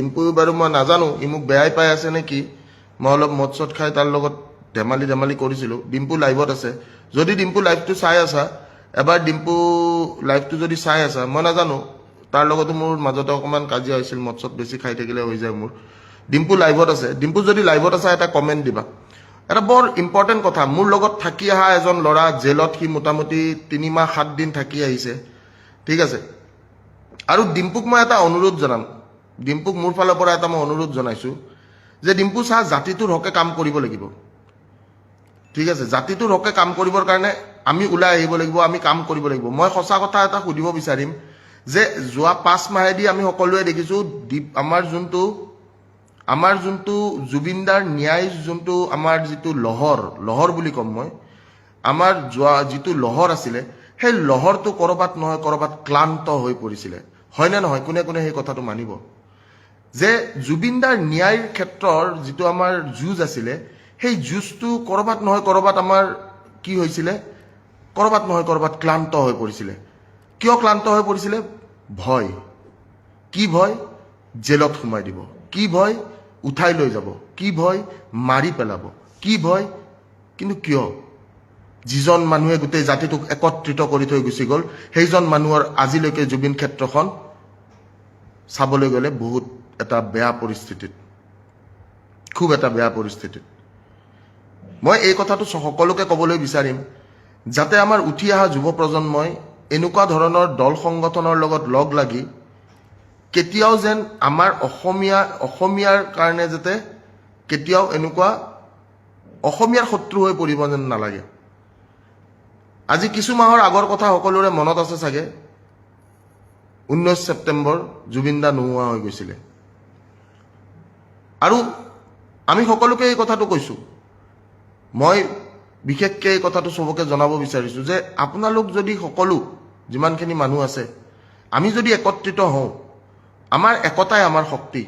ডিম্পু বাৰু মই নাজানো ই মোক বেয়াই পাই আছে নে কি মই অলপ মদ চদ খাই তাৰ লগত ধেমালি কৰিছিলোঁ ডিম্পু লাইভত আছে যদি ডিম্পু লাইভটো চাই আছা এবাৰ ডিম্পু লাইভটো যদি চাই আছা মই নাজানো তাৰ লগতো মোৰ মাজতে অকণমান কাজিয়া হৈছিল মদ চদ বেছি খাই থাকিলে হৈ যায় মোৰ ডিম্পু লাইভত আছে ডিম্পু যদি লাইভত আছা এটা কমেণ্ট দিবা এটা বৰ ইম্পৰ্টেণ্ট কথা মোৰ লগত থাকি অহা এজন ল'ৰা জেলত সি মোটামুটি 3 মাহ 7 দিন থাকি আহিছে ঠিক আছে আৰু ডিম্পুক মই এটা অনুৰোধ জনাম ডিম্পুক মোৰ ফালৰ পৰা এটা মই অনুৰোধ জনাইছোঁ যে ডিম্পু চাহ জাতিটোৰ হকে কাম কৰিব লাগিব ঠিক আছে জাতিটোৰ হকে কাম কৰিবৰ কাৰণে আমি ওলাই আহিব লাগিব আমি কাম কৰিব লাগিব মই সঁচা কথা এটা সুধিব বিচাৰিম যে যোৱা 5 মাহেদি আমি সকলোৱে দেখিছোঁ আমাৰ যোনটো জুবিনদাৰ ন্যায় যোনটো আমাৰ যিটো লহৰ বুলি ক'ম মই আমাৰ যোৱা যিটো লহৰ আছিলে সেই লহৰটো কৰবাত নহয় কৰবাত ক্লান্ত হৈ পৰিছিলে হয় নে নহয় কোনে কোনে সেই কথাটো মানিব যে জুবিনদাৰ ন্যায়ৰ ক্ষেত্ৰৰ যিটো আমাৰ যুঁজ আছিলে সেই যুঁজটো কৰবাত নহয় কৰবাত আমাৰ কি হৈছিলে কৰবাত নহয় কৰবাত ক্লান্ত হৈ পৰিছিলে কিয় ক্লান্ত হৈ পৰিছিলে ভয় কি ভয় জেলত সোমাই দিব কি ভয় উঠাই লৈ যাব কি ভয় মাৰি পেলাব কি ভয় কিন্তু কিয় যিজন মানুহে গোটেই জাতিটোক একত্ৰিত কৰি থৈ গুচি গ'ল সেইজন মানুহৰ আজিলৈকে জুবিন ক্ষেত্ৰখন চাবলৈ গ'লে বহুত এটা বেয়া পৰিস্থিতিত খুব এটা বেয়া পৰিস্থিতিত মই এই কথাটো সকলোকে ক'বলৈ বিচাৰিম যাতে আমাৰ উঠি অহা যুৱ প্ৰজন্মই এনেকুৱা ধৰণৰ দল সংগঠনৰ লগত লগ লাগি কেতিয়াও যেন আমাৰ অসমীয়াৰ কাৰণে যাতে কেতিয়াও এনেকুৱা অসমীয়াৰ শত্ৰু হৈ পৰিব যেন নালাগে আজি কিছু মাহৰ আগৰ কথা সকলোৰে মনত আছে চাগে 19 ছেপ্টেম্বৰ জুবিনদা নোহোৱা হৈ গৈছিলে আৰু আমি সকলোকে এই কথাটো কৈছোঁ মই বিশেষকৈ এই কথাটো সবকে জনাব বিচাৰিছোঁ যে আপোনালোক যদি সকলো যিমানখিনি মানুহ আছে আমি যদি একত্ৰিত হওঁ আমাৰ একতাই আমাৰ শক্তি